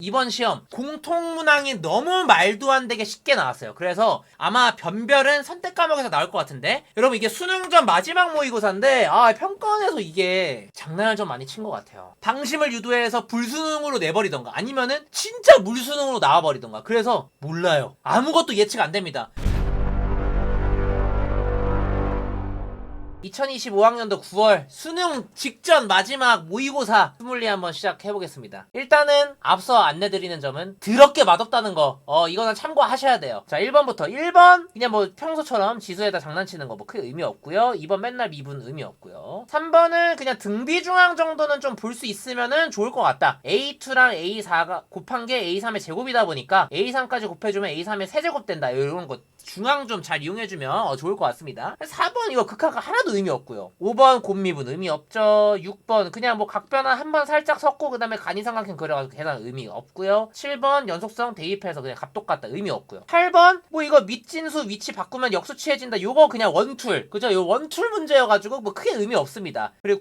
이번 시험 공통문항이 너무 말도 안 되게 쉽게 나왔어요. 그래서 아마 변별은 선택 과목에서 나올 것 같은데, 여러분 이게 수능 전 마지막 모의고사인데 평가원에서 이게 장난을 좀 많이 친 것 같아요. 방심을 유도해서 불수능으로 내버리던가 아니면은 진짜 물수능으로 나와버리던가. 그래서 몰라요. 아무것도 예측 안 됩니다. 2025학년도 9월 수능 직전 마지막 모의고사 스물리 한번 시작해보겠습니다. 일단은 앞서 안내드리는 점은 더럽게 맛없다는 거 이거는 참고하셔야 돼요. 자, 1번부터 1번 그냥 뭐 평소처럼 지수에다 장난치는 거 뭐 크게 의미 없고요. 2번 맨날 미분 의미 없고요. 3번은 그냥 등비중앙 정도는 좀 볼 수 있으면은 좋을 것 같다. A2랑 A4가 곱한 게 A3의 제곱이다 보니까 A3까지 곱해주면 A3의 세제곱 된다. 이런 거 중앙 좀 잘 이용해주면 좋을 것 같습니다. 4번 이거 극한가 하나도 의미 없고요. 5번 곱미분 의미 없죠. 6번 그냥 뭐 각변화 한번 살짝 섞고 그 다음에 간이삼각형 그려가지고 계산 의미 없고요. 7번 연속성 대입해서 그냥 값 똑같다 의미 없고요. 8번 뭐 이거 밑진수 위치 바꾸면 역수 취해진다. 요거 그냥 원툴, 그죠? 요 원툴 문제여가지고 뭐 크게 의미 없습니다. 그리고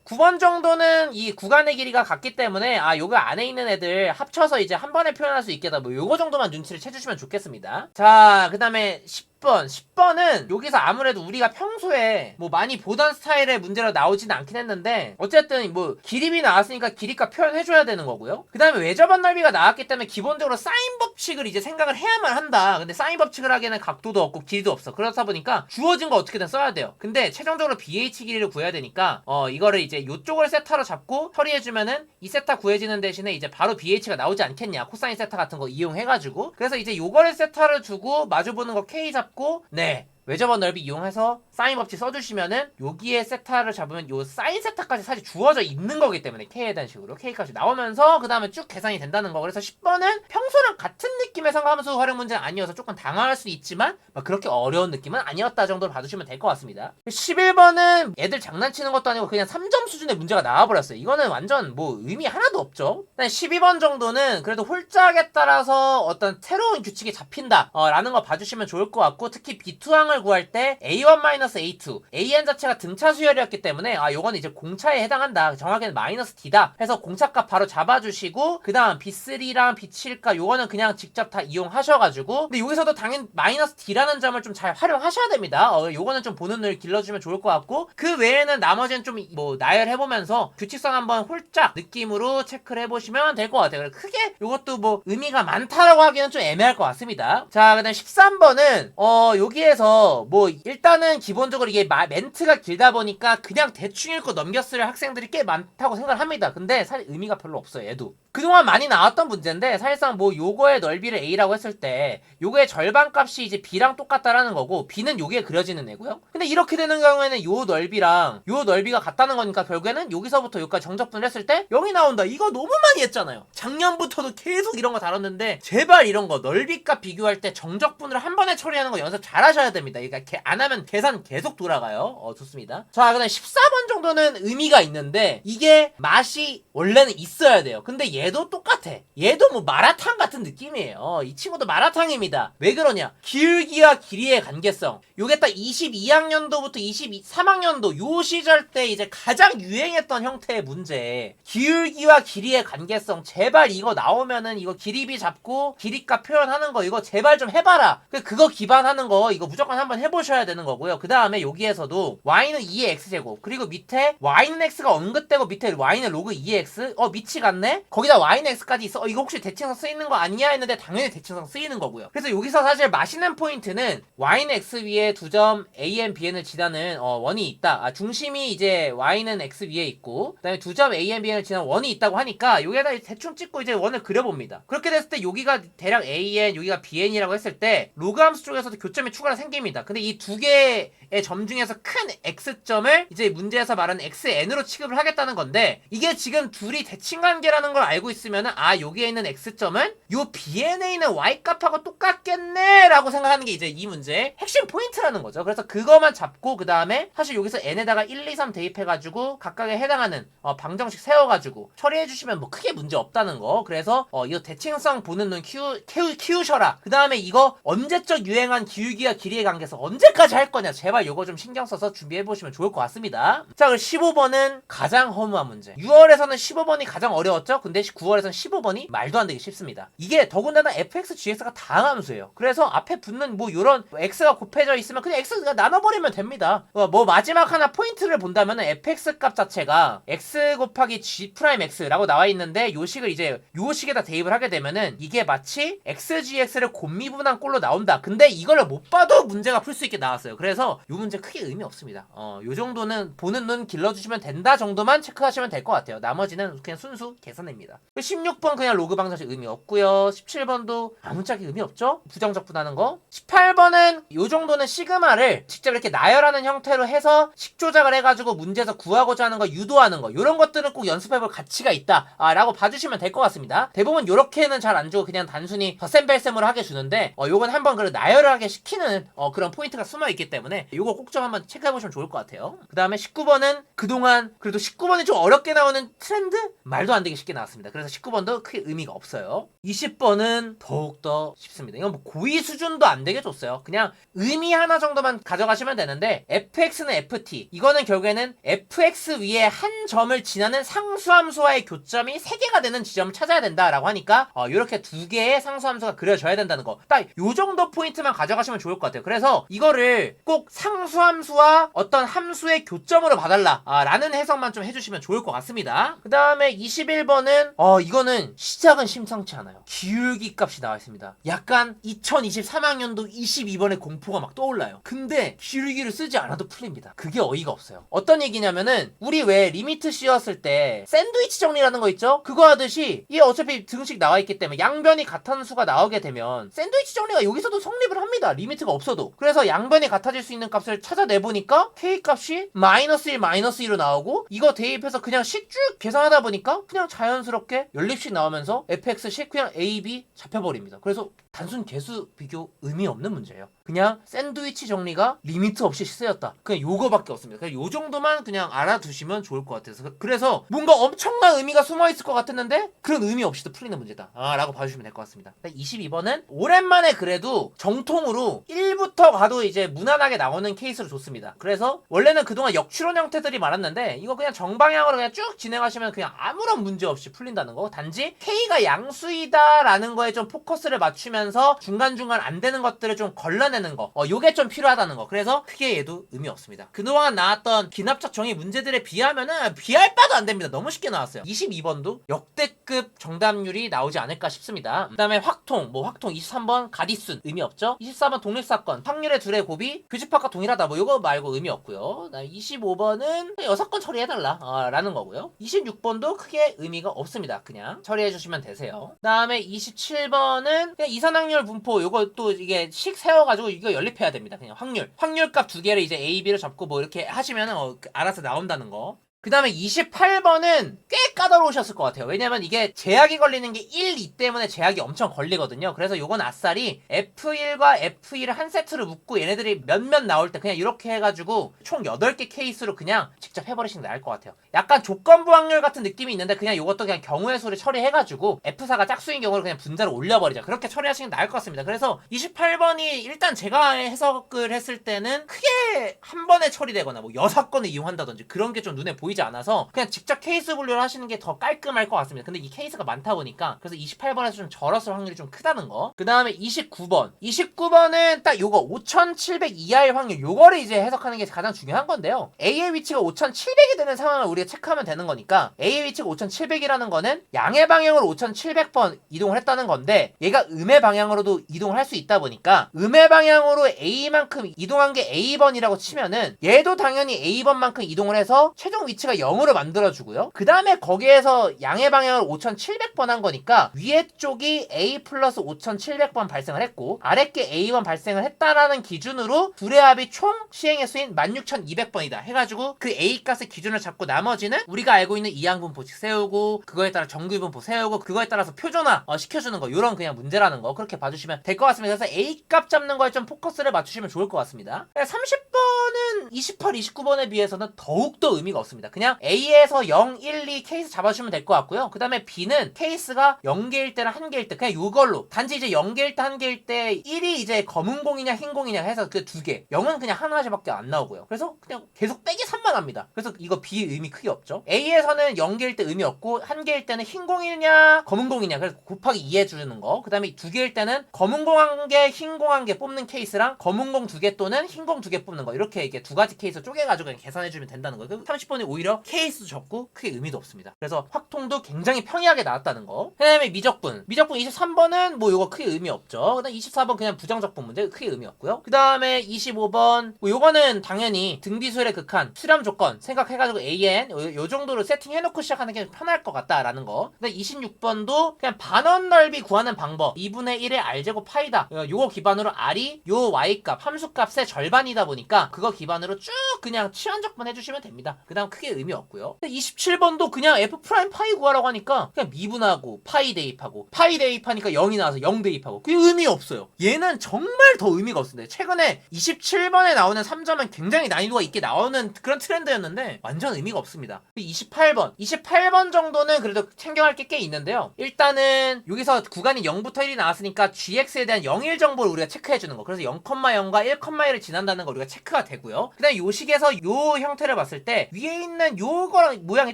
9번 정도는 이 구간의 길이가 같기 때문에 요거 안에 있는 애들 합쳐서 이제 한 번에 표현할 수 있겠다. 뭐 요거 정도만 눈치를 채주시면 좋겠습니다. 자, 그 다음에 10번은 여기서 아무래도 우리가 평소에 뭐 많이 보던 스타일의 문제로 나오지는 않긴 했는데 어쨌든 뭐 길이비 나왔으니까 길이값 표현해줘야 되는 거고요. 그 다음에 외접한 넓이가 나왔기 때문에 기본적으로 사인 법칙을 이제 생각을 해야만 한다. 근데 사인 법칙을 하기에는 각도도 없고 길이도 없어. 그렇다 보니까 주어진 거 어떻게든 써야 돼요. 근데 최종적으로 BH 길이를 구해야 되니까 이거를 이제 요쪽을 세타로 잡고 처리해주면은 이 세타 구해지는 대신에 이제 바로 BH가 나오지 않겠냐. 코사인 세타 같은 거 이용해가지고. 그래서 이제 요거를 세타를 두고 마주보는 거 K 잡고 네, 외접원 넓이 이용해서 사인 법칙 써주시면은 여기에 세타를 잡으면 요 사인 세타까지 사실 주어져 있는 거기 때문에 K에 대한 식으로 K값이 나오면서 그 다음에 쭉 계산이 된다는 거. 그래서 10번은 평소랑 같은 느낌의 상함수 활용 문제는 아니어서 조금 당황할 수 있지만 막 그렇게 어려운 느낌은 아니었다 정도로 봐주시면 될 것 같습니다. 11번은 애들 장난치는 것도 아니고 그냥 3점 수준의 문제가 나와버렸어요. 이거는 완전 뭐 의미 하나도 없죠. 12번 정도는 그래도 홀짝에 따라서 어떤 새로운 규칙이 잡힌다 라는 거 봐주시면 좋을 것 같고, 특히 B2항을 구할 때 A1-A2 AN 자체가 등차 수열이었기 때문에 요거는 이제 공차에 해당한다. 정확히는 마이너스 D다 해서 공차값 바로 잡아주시고, 그 다음 B3랑 B7값 요거는 그냥 직접 다 이용하셔가지고, 근데 여기서도 당연히 마이너스 D라는 점을 좀 잘 활용하셔야 됩니다. 요거는 좀 보는 눈을 길러주면 좋을 것 같고, 그 외에는 나머지는 좀 뭐 나열해보면서 규칙성 한번 홀짝 느낌으로 체크를 해보시면 될 것 같아요. 크게 요것도 뭐 의미가 많다라고 하기는 좀 애매할 것 같습니다. 자, 그 다음 13번은 여기에서 뭐 일단은 기본적으로 이게 멘트가 길다 보니까 그냥 대충 읽고 넘겼을 학생들이 꽤 많다고 생각을 합니다. 근데 사실 의미가 별로 없어요. 얘도 그동안 많이 나왔던 문제인데, 사실상 뭐 요거의 넓이를 A라고 했을 때 요거의 절반값이 이제 B랑 똑같다라는 거고, B는 요게 그려지는 애고요. 근데 이렇게 되는 경우에는 요 넓이랑 요 넓이가 같다는 거니까 결국에는 여기서부터 여기까지 정적분을 했을 때 0이 나온다. 이거 너무 많이 했잖아요. 작년부터도 계속 이런 거 다뤘는데 제발 이런 거 넓이값 비교할 때 정적분을 한 번에 처리하는 거 연습 잘 하셔야 됩니다. 그러니까 안 하면 계산 계속 돌아가요. 좋습니다. 자, 그다음 14번 정도는 의미가 있는데 이게 맛이 원래는 있어야 돼요. 근데 얘도 똑같아. 얘도 뭐 마라탕 같은 느낌이에요. 이 친구도 마라탕입니다. 왜 그러냐? 기울기와 길이의 관계성. 요게 딱 22학년도부터 23학년도 요 시절 때 이제 가장 유행했던 형태의 문제. 기울기와 길이의 관계성. 제발 이거 나오면은 이거 길이비 잡고 길이값 표현하는 거 이거 제발 좀 해봐라. 그거 기반하는 거 이거 무조건 한번 해보셔야 되는 거고요. 그 다음에 여기에서도 y는 2의 x제곱, 그리고 밑에 y는 x가 언급되고 밑에 y는 로그 2의 x. 미치 같네? 거기다 y는 x까지 있어. 이거 혹시 대칭성 쓰이는 거 아니야? 했는데 당연히 대칭성 쓰이는 거고요. 그래서 여기서 사실 맛있는 포인트는 y는 x 위에 두 점 a,n, b,n을 지나는 원이 있다. 중심이 이제 y는 x 위에 있고, 그 다음에 두 점 a,n, b,n을 지나는 원이 있다고 하니까 여기에다 대충 찍고 이제 원을 그려봅니다. 그렇게 됐을 때 여기가 대략 a,n, 여기가 b,n이라고 했을 때 로그 함수 쪽에서도 교점이 추가로 생깁니다. 근데 이 두 개의 점 중에서 큰 x점을 이제 문제에서 말하는 xn으로 취급을 하겠다는 건데, 이게 지금 둘이 대칭관계라는 걸 알고 있으면은 여기에 있는 x점은 요 bn에 있는 y값하고 똑같겠네 라고 생각하는 게 이제 이 문제의 핵심 포인트라는 거죠. 그래서 그거만 잡고 그 다음에 사실 여기서 n에다가 1, 2, 3 대입해가지고 각각에 해당하는 방정식 세워가지고 처리해주시면 뭐 크게 문제 없다는 거. 그래서 이거 대칭성 보는 눈 키우셔라. 그 다음에 이거 언제적 유행한 기울기와 길이의 관계 마지막에서 언제까지 할 거냐. 제발 요거 좀 신경 써서 준비해 보시면 좋을 것 같습니다. 자, 그럼 15번은 가장 허무한 문제. 6월에서는 15번이 가장 어려웠죠? 근데 9월에서는 15번이 말도 안 되게 쉽습니다. 이게 더군다나 fx, gx가 다함수예요. 그래서 앞에 붙는 뭐 요런 x가 곱해져 있으면 그냥 x가 나눠버리면 됩니다. 뭐 마지막 하나 포인트를 본다면 fx 값 자체가 x 곱하기 g 프라임 x라고 나와 있는데 요 식을 이제 요 식에다 대입을 하게 되면은 이게 마치 xgx를 곱미분한 꼴로 나온다. 근데 이걸 못 봐도 문제가 풀 수 있게 나왔어요. 그래서 요 문제 크게 의미 없습니다. 요 정도는 보는 눈 길러주시면 된다 정도만 체크하시면 될 것 같아요. 나머지는 그냥 순수 계산입니다. 16번 그냥 로그 방정식 의미 없고요. 17번도 아무짝에 의미 없죠? 부정적분하는 거. 18번은 요 정도는 시그마를 직접 이렇게 나열하는 형태로 해서 식 조작을 해가지고 문제에서 구하고자 하는 거 유도하는 거, 요런 것들은 꼭 연습해볼 가치가 있다 라고 봐주시면 될 것 같습니다. 대부분 요렇게는 잘 안 주고 그냥 단순히 덧셈 뺄셈으로 하게 주는데 요건 한번 그래 나열을 하게 시키는 그런 포인트가 숨어있기 때문에 요거 꼭 좀 한번 체크해보시면 좋을 것 같아요. 그 다음에 19번은 그동안 그래도 19번이 좀 어렵게 나오는 트렌드? 말도 안 되게 쉽게 나왔습니다. 그래서 19번도 크게 의미가 없어요. 20번은 더욱더 쉽습니다. 이건 뭐 고의 수준도 안 되게 줬어요. 그냥 의미 하나 정도만 가져가시면 되는데 fx는 ft, 이거는 결국에는 fx 위에 한 점을 지나는 상수함수와의 교점이 3개가 되는 지점을 찾아야 된다라고 하니까 이렇게 2개의 상수함수가 그려져야 된다는 거, 딱 요 정도 포인트만 가져가시면 좋을 것 같아요. 그래서 이거를 꼭 상수함수와 어떤 함수의 교점으로 봐달라 라는 해석만 좀 해주시면 좋을 것 같습니다. 그 다음에 21번은 이거는 시작은 심상치 않아요. 기울기 값이 나와 있습니다. 약간 2023학년도 22번의 공포가 막 떠올라요. 근데 기울기를 쓰지 않아도 풀립니다. 그게 어이가 없어요. 어떤 얘기냐면은 우리 왜 리미트 씌웠을 때 샌드위치 정리라는 거 있죠? 그거 하듯이 이게 어차피 등식 나와 있기 때문에 양변이 같은 수가 나오게 되면 샌드위치 정리가 여기서도 성립을 합니다. 리미트가 없어도. 그래서 양변이 같아질 수 있는 값을 찾아내보니까 k 값이 -1, -2로 나오고, 이거 대입해서 그냥 식 쭉 계산하다 보니까 그냥 자연스럽게 연립식 나오면서 fx식 그냥 a, b 잡혀버립니다. 그래서 단순 개수 비교 의미 없는 문제예요. 그냥 샌드위치 정리가 리미트 없이 쓰였다. 그냥 요거밖에 없습니다. 그냥 요 정도만 그냥 알아두시면 좋을 것 같아서. 그래서 뭔가 엄청난 의미가 숨어있을 것 같았는데 그런 의미 없이도 풀리는 문제다 라고 봐주시면 될 것 같습니다. 22번은 오랜만에 그래도 정통으로 1부터 가도 이제 무난하게 나오는 케이스로 줬습니다. 그래서 원래는 그동안 역추론 형태들이 많았는데 이거 그냥 정방향으로 그냥 쭉 진행하시면 그냥 아무런 문제 없이 풀린다는 거. 단지 K가 양수이다 라는 거에 좀 포커스를 맞추면서 중간중간 안 되는 것들을 좀 걸러내는 거, 요게 좀 필요하다는 거. 그래서 크게 얘도 의미 없습니다. 그동안 나왔던 기납적 정의 문제들에 비하면은 비할 바도 안 됩니다. 너무 쉽게 나왔어요. 22번도 역대급 정답률이 나오지 않을까 싶습니다. 그 다음에 확통 23번 가디순 의미 없죠. 24번 독립사건, 확률의 둘의 곱이 교집합과 동일하다, 뭐 요거 말고 의미 없고요. 25번은 6건 처리해달라 라는 거고요. 26번도 크게 의미가 없습니다. 그냥 처리해주시면 되세요. 그 다음에 27번은 그냥 이산확률 분포, 요거 또 이게 식 세워가지고 이거 연립해야 됩니다. 그냥 확률값 2개를 이제 A, B로 잡고 뭐 이렇게 하시면 알아서 나온다는 거. 그 다음에 28번은 꽤 까다로우셨을 것 같아요. 왜냐면 이게 제약이 걸리는 게 1, 2 때문에 제약이 엄청 걸리거든요. 그래서 요건 아싸리 F1과 F2를 한 세트로 묶고 얘네들이 몇몇 나올 때 그냥 이렇게 해가지고 총 8개 케이스로 그냥 직접 해버리시는 게 나을 것 같아요. 약간 조건부 확률 같은 느낌이 있는데 그냥 요것도 그냥 경우의 수를 처리해가지고 F4가 짝수인 경우를 그냥 분자로 올려버리자. 그렇게 처리하시는 게 나을 것 같습니다. 그래서 28번이 일단 제가 해석을 했을 때는 크게 한 번에 처리되거나 뭐 6건을 이용한다든지 그런 게 좀 눈에 보이지 않아서 그냥 직접 케이스 분류를 하시는 게 더 깔끔할 것 같습니다. 근데 이 케이스가 많다 보니까 그래서 28번에서 좀 절었을 확률이 좀 크다는 거. 그 다음에 29번은 딱 요거 5700 이하의 확률, 요거를 이제 해석하는 게 가장 중요한 건데요. A의 위치가 5700이 되는 상황을 우리가 체크하면 되는 거니까 A의 위치가 5700이라는 거는 양의 방향으로 5700번 이동을 했다는 건데 얘가 음의 방향으로도 이동을 할 수 있다 보니까 음의 방향으로 A만큼 이동한 게 A번이라고 치면은 얘도 당연히 A번만큼 이동을 해서 최종 위치가 0으로 만들어주고요. 그 다음에 거기에서 양의 방향을 5700번 한 거니까 위에 쪽이 A 플러스 5700번 발생을 했고 아래 게 A1 발생을 했다라는 기준으로 둘의 합이 총 시행의 수인 16200번이다 해가지고 그 A 값의 기준을 잡고 나머지는 우리가 알고 있는 이항분포식 세우고 그거에 따라 정규분포 세우고 그거에 따라서 표준화 시켜주는 거, 요런 그냥 문제라는 거 그렇게 봐주시면 될 것 같습니다. 그래서 A 값 잡는 거에 좀 포커스를 맞추시면 좋을 것 같습니다. 30번은 다른 28, 29번에 비해서는 더욱더 의미가 없습니다. 그냥 A에서 0, 1, 2 케이스 잡아주면 될 것 같고요. 그 다음에 B는 케이스가 0개일 때랑 1개일 때 그냥 이걸로 단지 이제 0개일 때 1개일 때 1이 이제 검은 공이냐 흰 공이냐 해서 그 두 개, 0은 그냥 하나씩밖에 안 나오고요. 그래서 그냥 계속 빼기 3만 합니다. 그래서 이거 B 의미 크게 없죠. A에서는 0개일 때 의미 없고 1개일 때는 흰 공이냐 검은 공이냐 그래서 곱하기 2 해주는 거. 그 다음에 2개일 때는 검은 공 1개 흰 공 1개 뽑는 케이스랑 검은 공 2개 또는 흰 공 2개 뽑는 거, 이렇게 이게 두 가지 케이스 쪼개가지고 그냥 계산해주면 된다는 거예요. 30번이 오히려 케이스 적고 크게 의미도 없습니다. 그래서 확통도 굉장히 평이하게 나왔다는 거. 그 다음에 미적분 23번은 뭐 요거 크게 의미 없죠. 그 다음 24번 그냥 부정적분 문제 크게 의미 없고요. 그 다음에 25번 뭐 요거는 당연히 등비수열의 극한 수렴 조건 생각해가지고 AN 요 정도로 세팅해놓고 시작하는 게 편할 것 같다라는 거. 그 다음 26번도 그냥 반원 넓이 구하는 방법 2분의 1의 R제곱 파이다. 요거 기반으로 R이 요 Y값 함수값의 절반이다 보니까 그거 기반으로 쭉 그냥 치환적분 해주시면 됩니다. 그 다음 크게 의미 없고요. 27번도 그냥 F 프라임 파이 구하라고 하니까 그냥 미분하고 파이 대입하고 파이 대입하니까 0이 나와서 0 대입하고 그게 의미 없어요. 얘는 정말 더 의미가 없습니다. 최근에 27번에 나오는 3점은 굉장히 난이도가 있게 나오는 그런 트렌드였는데 완전 의미가 없습니다. 28번 정도는 그래도 챙겨갈 게 꽤 있는데요. 일단은 여기서 구간이 0부터 1이 나왔으니까 GX에 대한 0, 1 정보를 우리가 체크해주는 거. 그래서 0,0과 1,1을 지난다는 거 우리가 체크가 되고요. 그 다음에 요 식에서 요 형태를 봤을 때 위에 있는 요거랑 모양이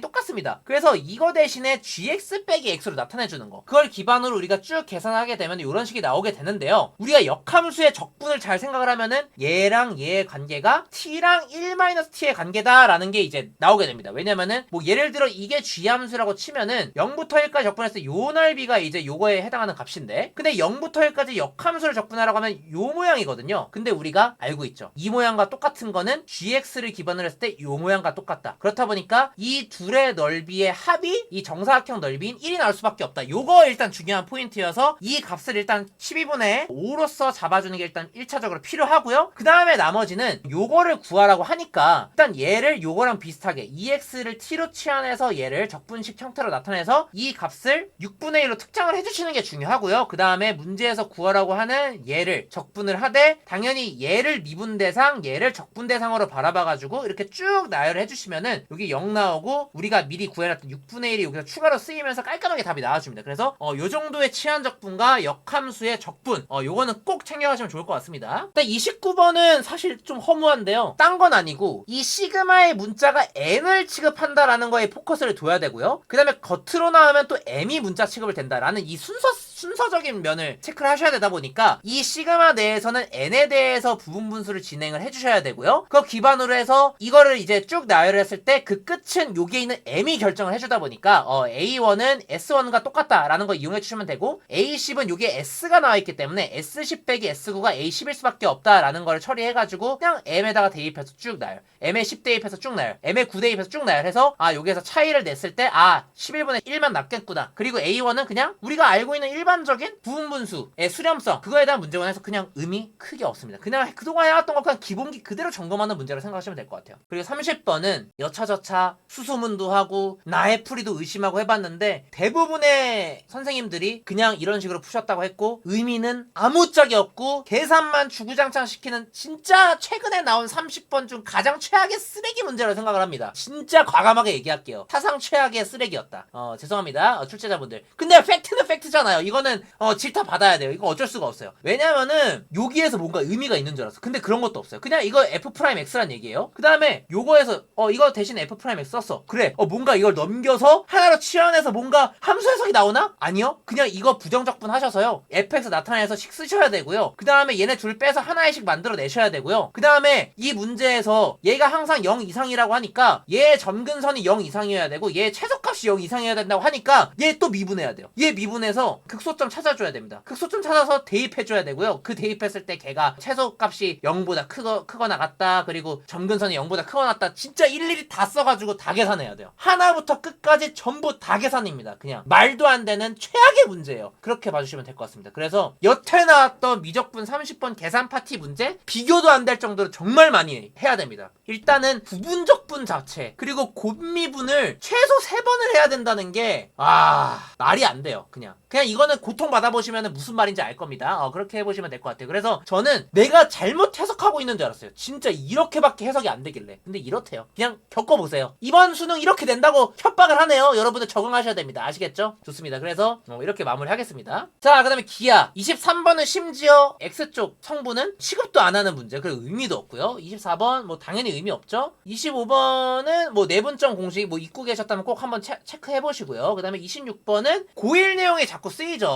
똑같습니다. 그래서 이거 대신에 GX 빼기 X로 나타내주는 거. 그걸 기반으로 우리가 쭉 계산하게 되면 이런 식이 나오게 되는데요. 우리가 역함수의 적분을 잘 생각을 하면은 얘랑 얘의 관계가 T랑 1-T의 관계다라는 게 이제 나오게 됩니다. 왜냐면은 뭐 예를 들어 이게 G함수라고 치면은 0부터 1까지 적분했을 때 요 넓이가 이제 요거에 해당하는 값인데, 근데 0부터 1까지 역함수를 적분하라고 하면 요 모양이거든요. 근데 우리가 알고 있죠. 이 모양과 똑같은 거는 GX를 기반으로 했을 때 요 모양과 똑같다. 그렇다 보니까 이 둘의 넓이의 합이 이 정사각형 넓이인 1이 나올 수밖에 없다. 요거 일단 중요한 포인트여서 이 값을 일단 12분의 5로서 잡아주는 게 일단 1차적으로 필요하고요. 그 다음에 나머지는 요거를 구하라고 하니까 일단 얘를 요거랑 비슷하게 EX를 T로 치환해서 얘를 적분식 형태로 나타내서 이 값을 6분의 1로 특정을 해주시는 게 중요하고요. 그 다음에 문제에서 구하라고 하는 얘를 적분을 하되 당연히 얘를 미분대상 얘를 적분대상으로 바라봐가지고 이렇게 쭉 나열을 해주시면은 여기 0 나오고 우리가 미리 구해놨던 6분의 1이 여기서 추가로 쓰이면서 깔끔하게 답이 나와줍니다. 그래서 요 정도의 치환적분과 역함수의 적분 요거는 꼭 챙겨가시면 좋을 것 같습니다. 일단 29번은 사실 좀 허무한데요. 딴 건 아니고 이 시그마의 문자가 n을 취급한다라는 거에 포커스를 둬야 되고요. 그 다음에 겉으로 나오면 또 m이 문자 취급을 된다라는 이 순서적인 면을 체크를 하셔야 되다 보니까 이 시그마 내에서는 n에 대해서 부분 분수를 진행을 해주셔야 되고요. 그거 기반으로 해서 이거를 이제 쭉 나열을 했을 때 그 끝은 여기에 있는 m이 결정을 해주다 보니까 A1은 S1과 똑같다라는 거 이용해 주시면 되고, A10은 여기에 S가 나와있기 때문에 S10 빼기 S9가 A11 수밖에 없다라는 걸 처리해가지고 그냥 m에다가 대입해서 쭉 나열, m에 10 대입해서 쭉 나열, m에 9 대입해서 쭉 나열해서 여기에서 차이를 냈을 때 11분의 1만 남겠구나. 그리고 A1은 그냥 우리가 알고 있는 일반적인 부분분수의 수렴성, 그거에 대한 문제만 해서 그냥 의미 크게 없습니다. 그냥 그동안 해왔던 거 그냥 기본기 그대로 점검하는 문제로 생각하시면 될 것 같아요. 그리고 30번은 여차저차 수소문도 하고 나의 풀이도 의심하고 해봤는데 대부분의 선생님들이 그냥 이런 식으로 푸셨다고 했고 의미는 아무짝이 없고 계산만 주구장창 시키는 진짜 최근에 나온 30번 중 가장 최악의 쓰레기 문제라고 생각을 합니다. 진짜 과감하게 얘기할게요. 사상 최악의 쓰레기였다. 죄송합니다. 출제자분들. 근데 팩트는 팩트잖아요. 이거는 질타 받아야 돼요. 이거 어쩔 수가 없어요. 왜냐면은 여기에서 뭔가 의미가 있는 줄 알았어. 근데 그런 것도 없어요. 그냥 이거 F'X란 얘기예요. 그 다음에 요거에서 이거 대신 F'X 썼어. 그래. 뭔가 이걸 넘겨서 하나로 치환해서 뭔가 함수 해석이 나오나? 아니요. 그냥 이거 부정적분 하셔서요. fx 나타내서 식 쓰셔야 되고요. 그 다음에 얘네 둘 빼서 하나의 식 만들어 내셔야 되고요. 그 다음에 이 문제에서 얘가 항상 0 이상이라고 하니까 얘 점근선이 0 이상이어야 되고 얘 최소값이 0 이상이어야 된다고 하니까 얘 또 미분해야 돼요. 얘 미분해서 극소점 찾아줘야 됩니다. 극소점 찾아서 대입해줘야 되고요. 그 대입했을 때 걔가 최소값이 0보다 크거나 같다. 그리고 점근선이 0보다 크거나 같다. 진짜 일일이 다 써가지고 다 계산해야 돼요. 하나부터 끝까지 전부 다 계산입니다. 그냥 말도 안 되는 최악의 문제예요. 그렇게 봐주시면 될 것 같습니다. 그래서 여태 나왔던 미적분 30번 계산 파티 문제 비교도 안 될 정도로 정말 많이 해야 됩니다. 일단은 부분적분 자체 그리고 곱미분을 최소 3번을 해야 된다는 게 말이 안 돼요. 그냥 이거는 고통받아보시면 무슨 말인지 알 겁니다. 그렇게 해보시면 될 것 같아요. 그래서 저는 내가 잘못 해석하고 있는 줄 알았어요. 진짜 이렇게밖에 해석이 안 되길래. 근데 이렇대요. 그냥 겪어보세요. 이번 수능 이렇게 된다고 협박을 하네요. 여러분들 적응하셔야 됩니다. 아시겠죠? 좋습니다. 그래서 이렇게 마무리하겠습니다. 자, 그 다음에 기아 23번은 심지어 X쪽 성분은 취급도 안 하는 문제, 그리고 의미도 없고요. 24번 뭐 당연히 의미 없죠. 25번은 뭐 내분점 공식 뭐 잊고 계셨다면 꼭 한번 체크해 보시고요. 그 다음에 26번은 고일 내용이 자꾸 쓰이죠.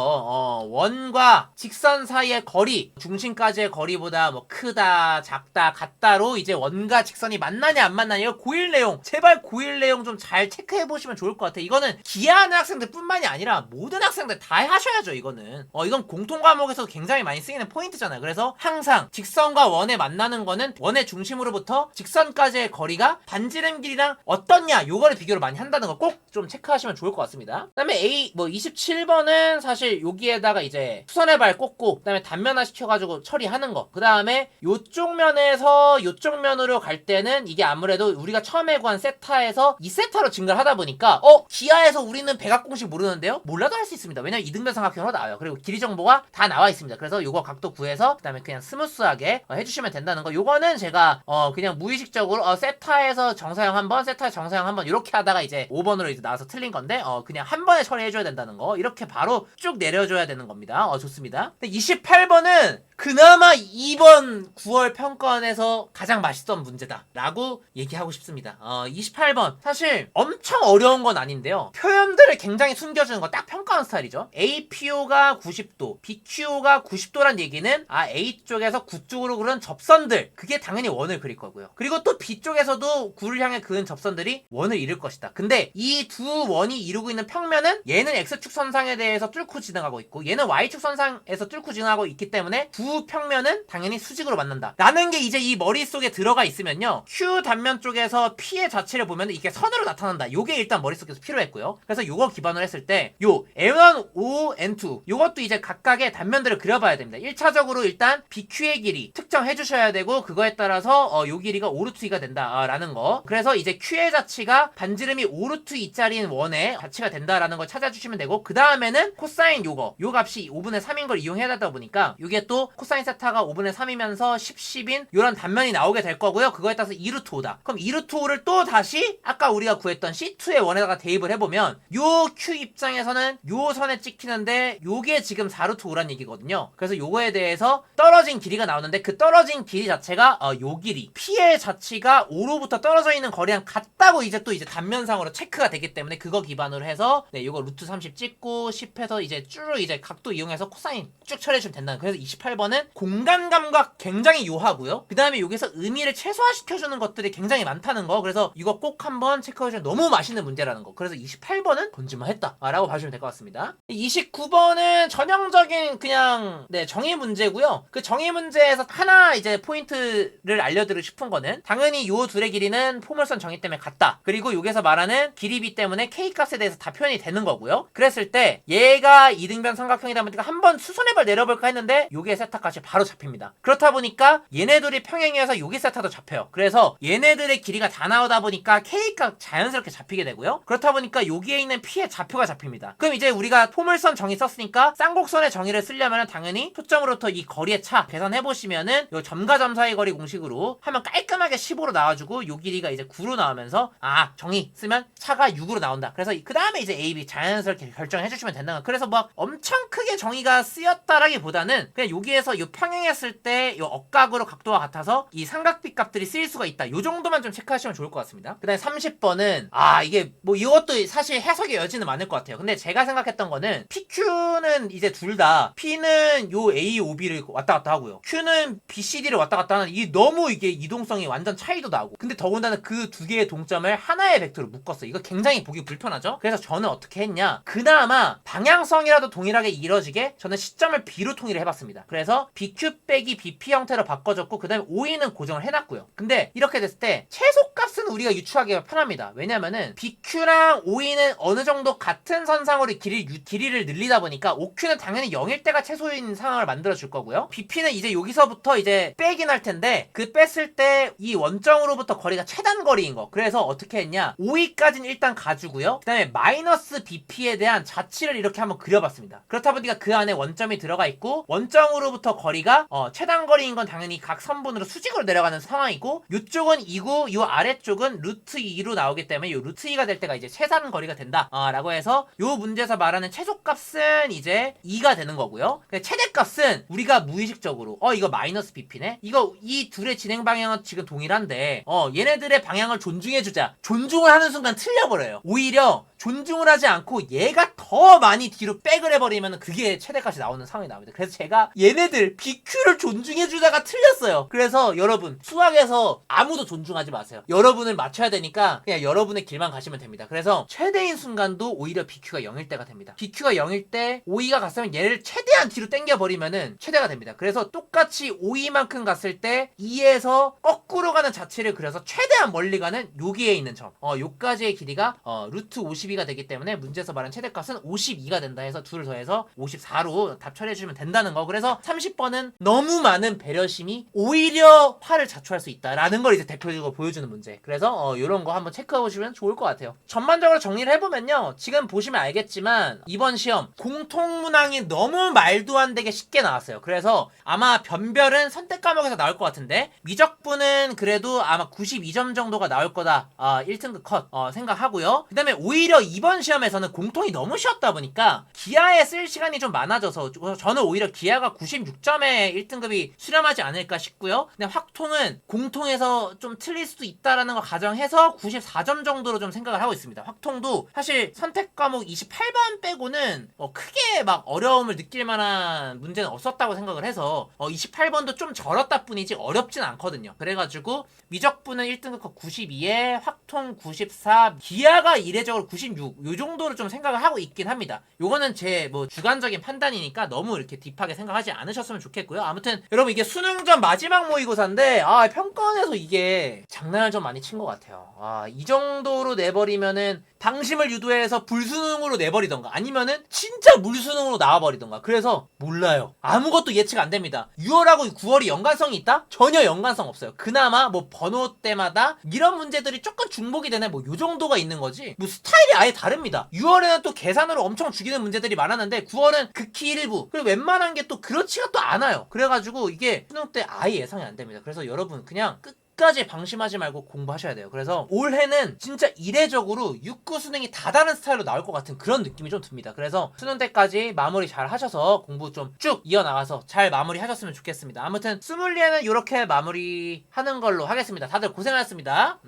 원과 직선 사이의 거리, 중심까지의 거리보다 뭐 크다, 작다, 같다로 이제 원과 직선이 만나냐 안 만나냐, 이거 고일 내용, 제발 고일 내용 좀 잘 체크해 보시면 좋을 것 같아요. 이거는 기하하는 학생들 뿐만이 아니라 모든 학생들 다 하셔야죠. 이거는 이건 공통 과목에서 굉장히 많이 쓰이는 포인트잖아요. 그래서 항상 직선과 원에 만나는 거는 원의 중심으로부터 직선까지의 거리가 반지름 길이랑 어떻냐, 요거를 비교를 많이 한다는 거 꼭 좀 체크하시면 좋을 것 같습니다. 그 다음에 27번은 사실 여기에다가 이제 수선의 발 꽂고 그 다음에 단면화 시켜가지고 처리하는 거. 그 다음에 요쪽 면에서 요쪽 면으로 갈 때는 이게 아무래도 우리가 처음에 구한 세타에서 2세타로 증가를 하다 보니까 기하에서 우리는 백악공식 모르는데요? 몰라도 할 수 있습니다. 왜냐면 이등변 삼각형으로 나와요. 그리고 길이 정보가 다 나와 있습니다. 그래서 요거 각도 구해서 그 다음에 그냥 스무스하게 해주시면 된다는 거. 요거는 제가 그냥 무의식적으로 세타에서 정사형 한번, 세타에서 정사형 한번 이렇게 하다가 이제 5번으로 이제 나와서 틀린 건데 그냥 한 번에 처리해줘야 된다는 거. 이렇게 바로 쭉 내려줘야 되는 겁니다. 좋습니다. 28번은 그나마 이번 9월 평가원에서 가장 맛있던 문제다 라고 얘기하고 싶습니다. 28번 사실 엄청 어려운 건 아닌데요, 표현들을 굉장히 숨겨주는 거 딱 평가원 스타일이죠. APO가 90도, BQ가 90도란 얘기는 A쪽에서 9쪽으로 그런 접선들, 그게 당연히 원을 그릴 거고요. 그리고 또 B쪽에서도 9를 향해 그은 접선들이 원을 이룰 것이다. 근데 이 두 원이 이루고 있는 평면은 얘는 X축 선상에 대해서 뚫고 지나가고 있고 얘는 Y축 선상에서 뚫고 지나가고 있기 때문에 두 평면은 당연히 수직으로 만난다 라는 게 이제 이 머릿속에 들어가 있으면요, Q 단면 쪽에서 P의 자체를 보면 이게 선으로 나타난다. 요게 일단 머릿속에서 필요했고요. 그래서 요거 기반으로 했을 때 요 N1, O, N2 요것도 이제 각각의 단면들을 그려봐야 됩니다. 1차적으로 일단 BQ의 길이 특정해 주셔야 되고, 그거에 따라서 요 길이가 5루트 2가 된다 라는 거. 그래서 이제 Q의 자치가 반지름이 5루트 2짜리인 원의 자치가 된다라는 걸 찾아주시면 되고, 그 다음에는 코사인 요 값이 5분의 3인 걸 이용해야 되다 보니까 요게 또 코사인 세타가 5분의 3이면서 10, 10인 요런 단면이 나오게 될 거고요. 그거에 따라서 2루트 5다. 그럼 2루트 5를 또 다시 아까 우리가 구했던 C2의 원에다가 대입을 해보면 요 Q 입장에서는 요 선에 찍히는데 요게 지금 4루트 5란 얘기거든요. 그래서 요거에 대해서 떨어진 길이가 나오는데 그 떨어진 길이 자체가 요 길이 P의 자치가 5로부터 떨어져 있는 거리랑 같다고 이제 또 이제 단면상으로 체크가 되기 때문에 그거 기반으로 해서 요거 루트 30 찍고 10해서 이제 쭉 이제 각도 이용해서 코사인 쭉 처리해주면 된다. 그래서 28번은 공간 감각 굉장히 요하고요. 그 다음에 여기서 의미를 최소화시켜주는 것들이 굉장히 많다는 거. 그래서 이거 꼭 한번 체크해주면 너무 맛있는 문제라는 거. 그래서 28번은 본질만 했다 라고 봐주시면 될 것 같습니다. 29번은 전형적인 그냥 정의 문제고요. 그 정의 문제에서 하나 이제 포인트를 알려드리고 싶은 거는 당연히 요 둘의 길이는 포물선 정의 때문에 같다. 그리고 여기서 말하는 길이비 때문에 K값에 대해서 다 표현이 되는 거고요. 그랬을 때 얘가 이등변 삼각형이다 보니까 한번 수선해발 내려볼까 했는데 요게 세타값이 바로 잡힙니다. 그렇다 보니까 얘네들이 평행이어서 요게 세타도 잡혀요. 그래서 얘네들의 길이가 다 나오다 보니까 K값 자연스럽게 잡히게 되고요. 그렇다 보니까 여기에 있는 P의 좌표가 잡힙니다. 그럼 이제 우리가 포물선 정의 썼으니까 쌍곡선의 정의를 쓰려면 당연히 초점으로부터 이 거리의 차 계산해보시면은 요 점과 점 사이 거리 공식으로 하면 깔끔하게 15로 나와주고 요 길이가 이제 9로 나오면서 정의 쓰면 차가 6으로 나온다. 그래서 그 다음에 이제 A, B 자연스럽게 결정해주시면 된다. 그래서 막 엄청 크게 정의가 쓰였다라기보다는 그냥 여기에서 요 평행했을 때 요 억각으로 각도가 같아서 이 삼각비 값들이 쓰일 수가 있다. 요 정도만 좀 체크하시면 좋을 것 같습니다. 그 다음에 30번은 이게 뭐 이것도 사실 해석의 여지는 많을 것 같아요. 근데 제가 생각했던 거는 PQ는 이제 둘 다 P는 요 A, O, B를 왔다 갔다 하고요. Q는 B, C, D를 왔다 갔다 하는 이 너무 이게 이동성이 완전 차이도 나고, 근데 더군다나 그 두 개의 동점을 하나의 벡터로 묶었어요. 이거 굉장히 보기 불편하죠? 그래서 저는 어떻게 했냐, 그나마 방향성이라도 동일하게 이뤄지게 저는 시점을 B로 통일을 해봤습니다. 그래서 BQ 빼기 BP 형태로 바꿔줬고 그 다음에 OE는 고정을 해놨고요. 근데 이렇게 됐을 때 최소값 체대값은 우리가 유추하기가 편합니다. 왜냐면은 BQ랑 OE는 어느 정도 같은 선상으로 길이를 늘리다 보니까 OQ는 당연히 0일 때가 최소인 상황을 만들어 줄 거고요. BP는 이제 여기서부터 이제 빼긴 할 텐데 그 뺐을 때 이 원점으로부터 거리가 최단 거리인 거. 그래서 어떻게 했냐? OE까지는 일단 가주고요. 그 다음에 마이너스 BP에 대한 자치를 이렇게 한번 그려봤습니다. 그렇다 보니까 그 안에 원점이 들어가 있고 원점으로부터 거리가 최단 거리인 건 당연히 각 선분으로 수직으로 내려가는 상황이고 이쪽은 2고 이 아래쪽은 루트 2로 나오기 때문에 이 루트 2가 될 때가 이제 최단 거리가 된다 라고 해서 이 문제에서 말하는 최소값은 이제 2가 되는 거고요. 최대값은 우리가 무의식적으로 이거 마이너스 BP네? 이거 이 둘의 진행 방향은 지금 동일한데 얘네들의 방향을 존중해주자. 존중을 하는 순간 틀려버려요. 오히려 존중을 하지 않고 얘가 더 많이 뒤로 백을 해버리면 그게 최대값이 나오는 상황이 나옵니다. 그래서 제가 얘네들 BQ를 존중해주다가 틀렸어요. 그래서 여러분 수학에서 아무도 존중하지 마세요. 여러분을 맞춰야 되니까 그냥 여러분의 길만 가시면 됩니다. 그래서 최대인 순간도 오히려 BQ가 0일 때가 됩니다. BQ가 0일 때 OE가 갔으면 얘를 최대한 뒤로 당겨버리면은 최대가 됩니다. 그래서 똑같이 OE만큼 갔을 때 2에서 거꾸로 가는 자체를 그려서 최대한 멀리 가는 여기에 있는 점 요까지의 길이가 루트 52가 되기 때문에 문제에서 말한 최대값은 52가 된다 해서 둘을 더해서 54로 답 처리해주면 된다는 거. 그래서 30번은 너무 많은 배려심이 오히려 화를 자초할 수 있다라는 걸 이제 대표적으로 보여주는 문제. 그래서 요런 거 한번 체크해보시면 좋을 것 같아요. 전반적으로 정리를 해보면요, 지금 보시면 알겠지만 이번 시험 공통문항이 너무 말도 안 되게 쉽게 나왔어요. 그래서 아마 변별은 선택 과목에서 나올 것 같은데 미적분은 그래도 아마 92점 정도가 나올 거다 1등급 컷 생각하고요. 그 다음에 오히려 이번 시험에서는 공통이 너무 쉬웠다 보니까 기하에 쓸 시간이 좀 많아져서 저는 오히려 기하가 96점에 1등급이 수렴하지 않을까 싶고요. 근데 확통은 공통에서 좀 틀릴 수도 있다라는 걸 가정해서 94점 정도로 좀 생각을 하고 있습니다. 확통도 사실 선택 과목 28번 빼고는 크게 막 어려움을 느낄 만한 문제는 없었다고 생각을 해서 28번도 좀 절었다 뿐이지 어렵진 않거든요. 그래가지고 미적분은 1등급 컷 92에 확통 94, 기하가 이례적으로 96, 요 정도로 좀 생각을 하고 있긴 합니다. 요거는 제 뭐 주관적인 판단이니까 너무 이렇게 딥하게 생각하지 않으셨으면 좋겠고요. 아무튼 여러분 이게 수능 전 마지막 모의고사인데 평가원에서 이게 장난을 좀 많이 친 것 같아요. 이 정도로 내버리면은 방심을 유도해서 불수능으로 내버리던가 아니면은 진짜 물수능으로 나와버리던가. 그래서 몰라요. 아무것도 예측 안 됩니다. 6월하고 9월이 연관성이 있다? 전혀 연관성 없어요. 그나마 뭐 번호 때마다 이런 문제들이 조금 중복이 되네 뭐 요 정도가 있는 거지 뭐 스타일이 아예 다릅니다. 6월에는 또 계산으로 엄청 죽이는 문제들이 많았는데 9월은 극히 일부, 그리고 웬만한 게 또 그렇지가 또 않아요. 그래가지고 이게 수능 때 아예 예상이 안 됩니다. 그래서 여러분 그냥 끝까지 방심하지 말고 공부하셔야 돼요. 그래서 올해는 진짜 이례적으로 6구 수능이 다 다른 스타일로 나올 것 같은 그런 느낌이 좀 듭니다. 그래서 수능 때까지 마무리 잘 하셔서 공부 좀 쭉 이어나가서 잘 마무리 하셨으면 좋겠습니다. 아무튼 스물리에는 이렇게 마무리하는 걸로 하겠습니다. 다들 고생하셨습니다.